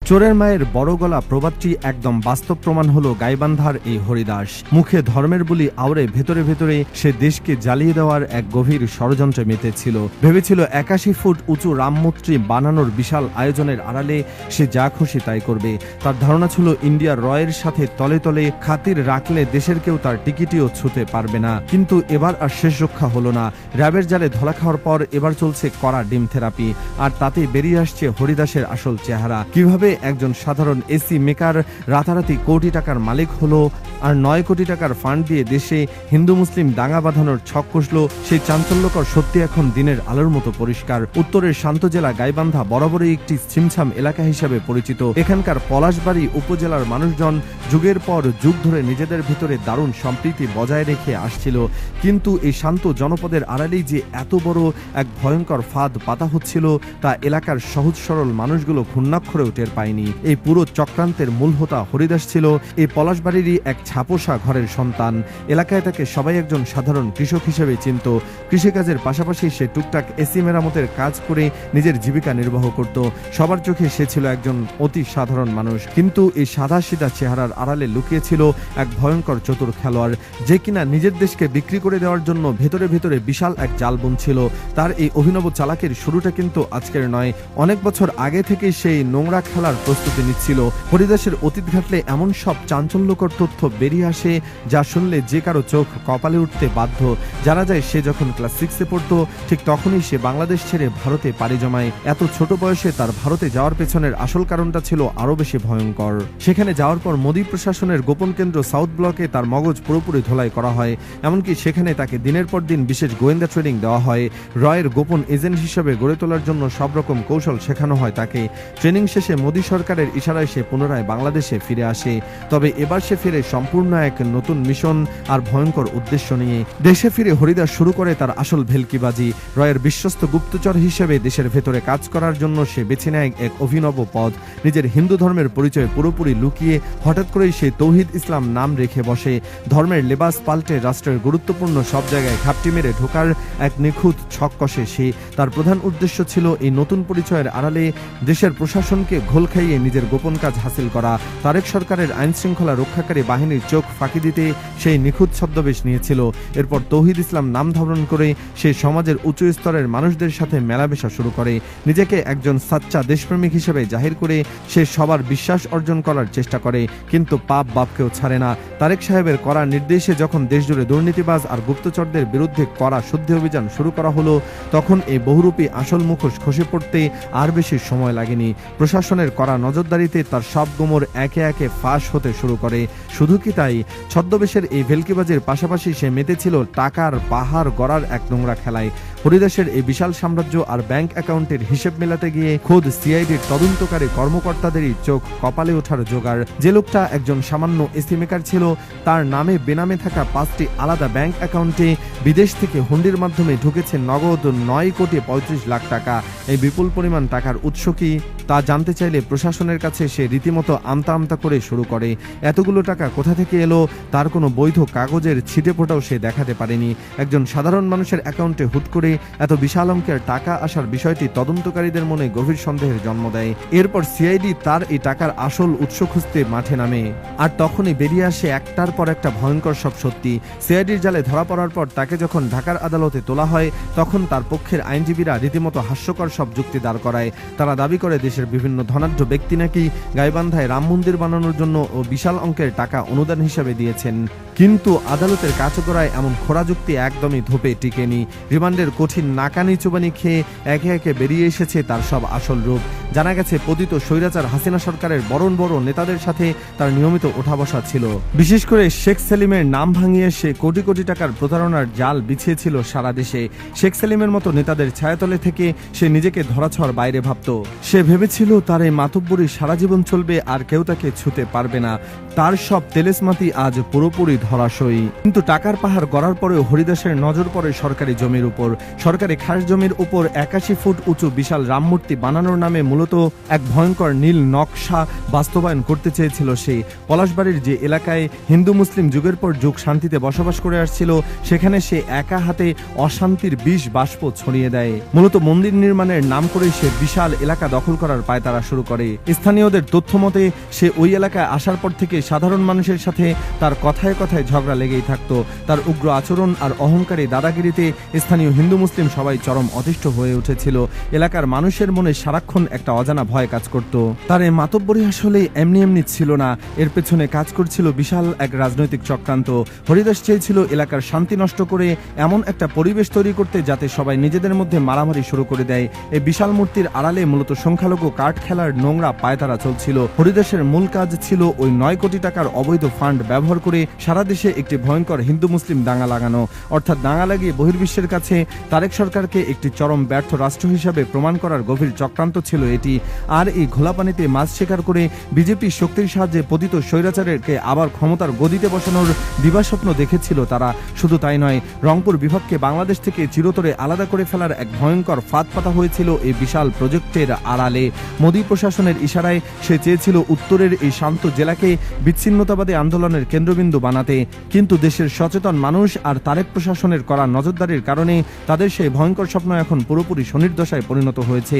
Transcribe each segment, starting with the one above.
চোরের মায়ের বড় গলা প্রবাদটি একদম বাস্তব প্রমাণ হলো গাইবান্ধার এই হরিদাস। মুখে ধর্মের বুলি আওড়ে ভেতরে ভেতরে সে দেশকে জ্বালিয়ে দেওয়ার এক গভীর ষড়যন্ত্রে মেতেছিল। ভেবেছিল ৮১ ফুট উঁচু রামমূর্তি বানানোর বিশাল আয়োজনের আড়ালে সে যা খুশি তাই করবে। তার ধারণা ছিল ইন্ডিয়ার রয়ের সাথে তলে তলে খাতির রাখলে দেশের কেউ তার টিকিটিও ছুঁতে পারবে না। কিন্তু এবার আর শেষ রক্ষা হলো না। র্যাবের জালে ধরা খাওয়ার পর এবার চলছে কড়া ডিম থেরাপি, আর তাতে বেরিয়ে আসছে হরিদাসের আসল চেহারা। কিভাবে একজন সাধারণ এসি মেকার রাতারাতি কোটি টাকার মালিক হলো, আর ৯ কোটি টাকার ফান্ড দিয়ে দেশে হিন্দু মুসলিম দাঙ্গা বাঁধানোর ছক কষল, সেই চাঞ্চল্যকর সত্যি এখন দিনের আলোর মতো পরিষ্কার। উত্তরের শান্ত জেলা গাইবান্ধা বরাবরই একটি ছিমছাম এলাকা হিসেবে পরিচিত। এখানকার পলাশবাড়ি উপজেলার মানুষজন যুগের পর যুগ ধরে নিজেদের ভিতরে দারুণ সম্প্রীতি বজায় রেখে আসছিল। কিন্তু এই শান্ত জনপদের আড়ালেই যে এত বড় এক ভয়ঙ্কর ফাঁদ পাতা হচ্ছিল তা এলাকার সহজ সরল মানুষগুলো ঘূর্ণাক্ষরেও টের পায়নি। এই পুরো চক্রান্তের মূল হোতা হরিদাস ছিল এই পলাশবাড়িরই এক ছাপোষা ঘরের সন্তান। এলাকায় তাকে সবাই একজন সাধারণ কৃষক হিসেবে চিনত। কৃষিকাজের পাশাপাশি সে টুকটাক এসি মেরামতের কাজ করে নিজের জীবিকা নির্বাহ করত। সবার চোখে সে ছিল একজন অতি সাধারণ মানুষ, কিন্তু এই সাদাসিধা চেহারার আড়ালে লুকিয়েছিল এক ভয়ঙ্কর চতুর খেলোয়াড়, যে কিনা নিজের দেশকে বিক্রি করে দেওয়ার জন্য ভেতরে ভেতরে বিশাল এক জাল বুনছিল। তার এই অভিনব চালাকের শুরুটা কিন্তু আজকের নয়, অনেক বছর আগে থেকেই সেই নোংরা খেলার প্রস্তুতি নিচ্ছিল। হরিদাসের অতীত ঘাটলে এমন সব চাঞ্চল্যকর তথ্য বেরিয়ে আসে যা শুনলে যে কারো চোখ কপালে উঠতে বাধ্য। জানা যায় সে যখন ক্লাস 6-এ পড়তো ঠিক তখনই সে বাংলাদেশ ছেড়ে ভারতে পাড়ি জমায়। এত ছোট বয়সে তার ভারতে যাওয়ার পেছনের আসল কারণটা ছিল আরো বেশি ভয়ঙ্কর। সেখানে যাওয়ার পর মোদী প্রশাসনের গোপন কেন্দ্র সাউথ ব্লকে তার মগজ পুরোপুরি ধোলাই করা হয়। এমনকি সেখানে তাকে দিনের পর দিন বিশেষ গোয়েন্দা ট্রেনিং দেওয়া হয়। রয়ের গোপন এজেন্ট হিসেবে গড়ে তোলার জন্য সব রকম কৌশল শেখানো হয় তাকে। ট্রেনিং শেষে মোদী সরকারের ইশারায় সে পুনরায় বাংলাদেশে ফিরে আসে। তবে এবার সে ফিরে সম্পূর্ণ এক নতুন মিশন আর ভয়ঙ্কর উদ্দেশ্য নিয়ে। দেশে ফিরে হরিদাস শুরু করে তার আসল ভেলকিবাজি। রয়ের বিশ্বস্ত গুপ্তচর হিসেবে দেশের ভেতরে কাজ করার জন্য সে বেছে নেয় এক অভিনব পথ। নিজের হিন্দু ধর্মের পরিচয় পুরোপুরি লুকিয়ে হঠাৎ করেই সে তৌহিদ ইসলাম নাম রেখে বসে। ধর্মের লেবাস পাল্টে রাষ্ট্রের গুরুত্বপূর্ণ সব জায়গায় ঘাপটি মেরে ঢোকার এক নিখুঁত ছক কষে সে। তার প্রধান উদ্দেশ্য ছিল এই নতুন পরিচয়ের আড়ালে দেশের প্রশাসনকে ঘোল খাইয়ে নিজের গোপন কাজ হাসিল করা। তারেক সরকারের আইন শৃঙ্খলা রক্ষাকারী বাহিনীর চোখ ফাঁকি দিতে সেই নিখুঁত ছদ্মবেশ নিয়েছিল। এরপর তৌহিদ ইসলাম নাম ধারণ করে সে সমাজের উঁচু স্তরের মানুষদের সাথে মেলামেশা শুরু করে। নিজেকে একজন সাচ্চা দেশপ্রেমিক হিসেবে জাহির করে সে সবার বিশ্বাস অর্জন করার চেষ্টা করে, কিন্তু পাপ বাপকেও ছাড়ে না। তারেক সাহেবের কড়া নির্দেশে যখন দেশজুড়ে দুর্নীতিবাজ আর গুপ্তচরদের বিরুদ্ধে কড়া শুদ্ধি অভিযান শুরু করা হলো, তখন এই বহুরূপী আসল মুখোশ খসে পড়তে আর বেশি সময় লাগেনি। প্রশাসনের কড়া নজরদারিতে তার সব গোমর একে একে ফাঁস হতে শুরু করে। শুধু কি তাই, ছদ্মবেশের এই ভেলকিবাজির পাশাপাশি সে মেতেছিল টাকার পাহাড় গড়ার এক নোংরা খেলায়। হরিদাসের এই বিশাল সাম্রাজ্য আর ব্যাংক অ্যাকাউন্টের হিসেব মেলাতে গিয়ে খোদ সিআইডির তদন্তকারী কর্মকর্তাদেরই চোখ কপালে ওঠার জোগাড়। যে লোকটা একজন সামান্য এসি মেকার ছিল, তার নামে বেনামে থাকা 5টি আলাদা ব্যাংক অ্যাকাউন্টে বিদেশ থেকে হুন্ডির মাধ্যমে ঢুকেছে নগদ 9 কোটি 35 লাখ টাকা। এই বিপুল পরিমাণ টাকার উৎস কি তা জানতে চাইলে প্রশাসনের কাছে সে রীতিমতো আমতা আমতা করে শুরু করে। এতগুলো টাকা কোথা থেকে এলো তার কোনো বৈধ কাগজের ছিটে ফোটাও সে দেখাতে পারেনি। একজন সাধারণ মানুষের অ্যাকাউন্টে হুট করে এত বিশাল অঙ্কের টাকা আসার বিষয়টি তদন্তকারীদের মনে গভীর সন্দেহের জন্ম দেয়। এরপর সিআইডি তার এই টাকার আসল উৎস খুঁজতে মাঠে নামে, আর তখনই বেরিয়ে আসে একটার পর একটা ভয়ঙ্কর সব সত্যি। সিআইডির জালে ধরা পড়ার পর তাকে যখন ঢাকার আদালতে তোলা হয়, তখন তার পক্ষের আইনজীবীরা রীতিমতো হাস্যকর সব যুক্তি দাঁড় করায়। তারা দাবি করে দেশের বিভিন্ন ধনাঢ্য ব্যক্তি নাকি গাইবান্ধায় রাম মন্দির বানানোর জন্য ও বিশাল অঙ্কের টাকা অনুদান হিসেবে দিয়েছেন। কিন্তু আদালতের কাঠগড়ায় এমন খোঁড়া যুক্তি একদমই ধোপে টিকেনি। রিমান্ডের কঠিন নাকানি চুবানি খেয়ে একে একে বেরিয়ে এসেছে তার সব আসল রূপ। জানা গেছে পতিত স্বৈরাচার হাসিনা সরকারের বড় বড় নেতাদের সাথে তার নিয়মিত ওঠা বসা ছিল। বিশেষ করে শেখ সেলিমের নাম ভাঙিয়ে সে কোটি কোটি টাকার প্রতারণার জাল বিছিয়েছিল সারা দেশে। শেখ সেলিমের মতো নেতাদের ছায়াতলে থেকে সে নিজেকে ধরাছোঁয়ার বাইরে ভাবত। সে ভেবেছিল তার এই মাতব্বরি সারা জীবন চলবে আর কেউ তাকে ছুঁতে পারবে না। তার সব তেলেসমাতি আজ পুরোপুরি ধরাশয়ী। কিন্তু টাকার পাহাড় গড়ার পরেও হরিদাসের নজর পড়ে সরকারি জমির উপর। সরকারি খাস জমির উপর ৮১ ফুট উঁচু বিশাল রামমূর্তি বানানোর নামে মূলত এক ভয়ঙ্কর নীল নকশা বাস্তবায়ন করতে চেয়েছিল সে। পলাশবাড়ির যে এলাকায় হিন্দু মুসলিম যুগের পর যুগ শান্তিতে বসবাস করে আসছিল, সেখানে সে একা হাতে অশান্তির বিষ বাষ্প ছড়িয়ে দেয়। মূলত মন্দির নির্মাণের নাম করে সে বিশাল এলাকা দখল করার পায়তারা শুরু করে। করে। স্থানীয়দের তথ্য মতে সে ওই এলাকায় আসার পর থেকে সাধারণ মানুষের সাথে তার কথায় কথায় ঝগড়া লেগেই থাকত। তার উগ্র আচরণ আর অহংকারী দাদাগিরিতে স্থানীয় হিন্দু মুসলিম সবাই চরম অতিষ্ঠ হয়ে উঠেছিল। এলাকার মানুষের মনে সারাক্ষণ একটা অজানা ভয় কাজ করত। তার এই মাতব্বরি আসলে এমনি এমনি ছিল না, এর পেছনে কাজ করছিল বিশাল এক রাজনৈতিক চক্রান্ত। হরিদাস চেয়েছিল এলাকার শান্তি নষ্ট করে এমন একটা পরিবেশ তৈরি করতে যাতে সবাই নিজেদের মধ্যে মারামারি শুরু করে দেয়। এই বিশাল মূর্তির আড়ালে মূলত সংখ্যালঘু কাঠ খেলার নোংরা পায়তারা চলছিল। হরিদাসের মূল কাজ ছিল ওই 9 কোটি টাকার অবৈধ ফান্ড ব্যবহার করে সারা দেশে একটি ভয়ঙ্কর হিন্দু মুসলিম দাঙ্গা লাগানো, অর্থাৎ দাঙ্গা লাগিয়ে বহির্বিশ্বের কাছে তারেক সরকারকে একটি চরম ব্যর্থ রাষ্ট্র হিসাবে প্রমাণ করার গভীর চক্রান্ত ছিল এটি। আর এই ঘোলা পানিতে মাছ শিকার করে বিজেপি শক্তির সাহায্যে পতিত স্বৈরাচারকে আবার ক্ষমতার গদিতে বসানোর দিবাস্বপ্ন দেখেছিল তারা। শুধু তাই নয়, রংপুর বিভাগকে বাংলাদেশ থেকে চিরতরে আলাদা করে ফেলার এক ভয়ঙ্কর ফাঁদ পাতা হয়েছিল এই বিশাল প্রজেক্টের আড়ালে। মোদী প্রশাসনের ইশারায় সে চেয়েছিল উত্তরের এই শান্ত জেলাকে বিচ্ছিন্নতাবাদী আন্দোলনের কেন্দ্রবিন্দু বানাতে, কিন্তু দেশের সচেতন মানুষ আর তারেক প্রশাসনের করা নজরদারির কারণে তাদের সেই ভয়ঙ্কর স্বপ্ন এখন পুরোপুরি শনির্দশায় পরিণত হয়েছে।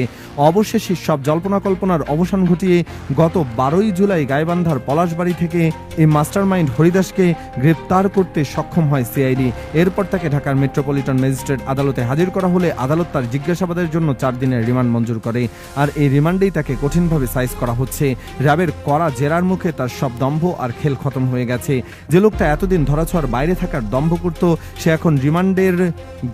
অবশেষে সব জল্পনা কল্পনার অবসান ঘটিয়ে গত 12ই জুলাই গাইবান্ধার পলাশবাড়ি থেকে এই মাস্টারমাইন্ড হরিদাসকে গ্রেপ্তার করতে সক্ষম হয় সিআইডি। এরপর তাকে ঢাকার মেট্রোপলিটন ম্যাজিস্ট্রেট আদালতে হাজির করা হলে আদালত তার জিজ্ঞাসাবাদের জন্য 4 দিনের রিমান্ড মঞ্জুর করে। আর এই রিমান্ডেই তাকে কঠিনভাবে সাইজ করা হচ্ছে। র্যাবের কড়া জেরার মুখে তার সব দম্ভ আর খেল খতম হয়ে গেছে। যে লোকটা এতদিন ধরাছোঁয়ার বাইরে থাকার দম্ভ করত, সে এখন রিমান্ডের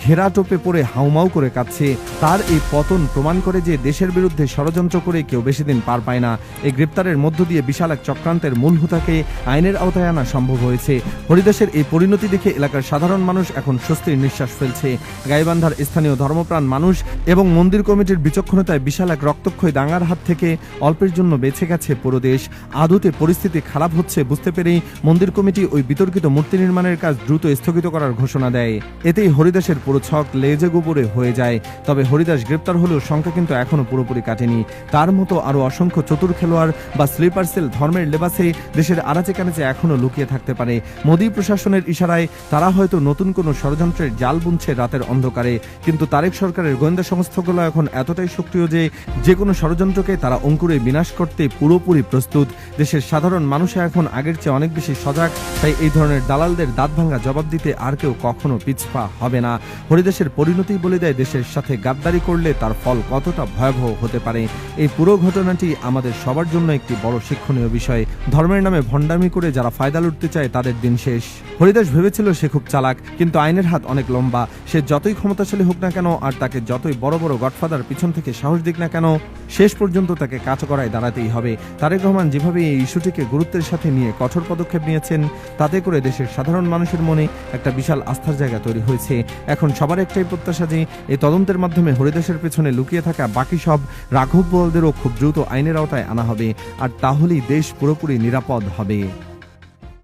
ঘেরা টোপে পড়ে হাউমাউ করে কাঁদছে। তার এই পতন প্রমাণ করে যে দেশের বিরুদ্ধে ষড়যন্ত্র করে কেউ বেশি দিন পার পায় না। এই গ্রেপ্তারের মধ্য দিয়ে বিশাল এক চক্রান্তের মূল হোতাকে আইনের আওতায় আনা সম্ভব হয়েছে। হরিদাসের এই পরিণতি দেখে এলাকার সাধারণ মানুষ এখন স্বস্তির নিঃশ্বাস ফেলছে। গাইবান্ধার স্থানীয় ধর্মপ্রাণ মানুষ এবং মন্দির কমিটির বিচক্ষণতায় বিশাল এক রক্তক্ষয়ী দাঙ্গার হাত থেকে অল্পের জন্য বেঁচে গেছে পুরো দেশ। আদতে পরিস্থিতি খারাপ হচ্ছে বুঝতে পেরেই মন্দির কমিটি ওই বিতর্কিত মূর্তি নির্মাণের কাজ দ্রুত স্থগিত করার ঘোষণা দেয়। এতেই হরিদাসের পুরো ছক লেজে গোবরে হয়ে যায়। তবে হরিদাস গ্রেপ্তার হলেও সংখ্যা কিন্তু এখনো পুরোপুরি কাটেনি। তার মতো আরো অসংখ্য চতুর খেলোয়াড় বা স্লিপার সেল ধর্মের লেবাসে দেশের আনাচে কানাচে এখনো লুকিয়ে থাকতে পারে। মোদী প্রশাসনের ইশারায় তারা হয়তো নতুন কোনো ষড়যন্ত্রের জাল বুনছে রাতের অন্ধকারে, কিন্তু তারেক সরকারের গোয়েন্দা সংস্থাগুলো এখন এতটাই সক্রিয় যে কোনো ষড়যন্ত্রকে তারা অঙ্কুরে বিনাশ করতে পুরোপুরি প্রস্তুত। দেশের সাধারণ মানুষ এখন আগের চেয়ে অনেক বেশি সজাগ, তাই এই ধরনের দালালদের দাঁত ভাঙা জবাব দিতে আর কেউ কখনো পিছপা হবে না। হরিদাসের পরিণতি বলে দেয় দেশের সাথে গাদ্দারি করলে তার ফল কতটা ভয়াবহ হতে পারে। এই পুরো ঘটনাটি আমাদের সবার জন্য একটি বড় শিক্ষণীয় বিষয়। ধর্মের নামে ভণ্ডামি করে যারা ফায়দা লুটতে চায় তাদের দিন শেষ। হরিদাস ভেবেছিল সে খুব চালাক, কিন্তু আইনের হাত অনেক লম্বা। সে যতই ক্ষমতাশালী হোক না কেন আর তাকে যতই বড় বড় গডফাদার পিছন থেকে সাহস দিক না কেন, শেষ পর্যন্ত তাকে কাঠগড়ায় দাঁড়াতেই হবে। তারেক রহমান যেভাবে এই ইস্যুটিকে গুরুত্বের সাথে নিয়ে কঠোর পদক্ষেপ নিয়েছেন, তাতে করে দেশের সাধারণ মানুষের মনে একটা বিশাল আস্থার জায়গা তৈরি হয়েছে। এখন সবার একটাই প্রত্যাশা যে এই তদন্তের মাধ্যমে হরিদাসের পেছনে লুকিয়ে থাকা বাকি সব রাঘব বোয়ালদেরও খুব দ্রুত আইনের আওতায় আনা হবে, আর তাহলেই দেশ পুরোপুরি নিরাপদ হবে।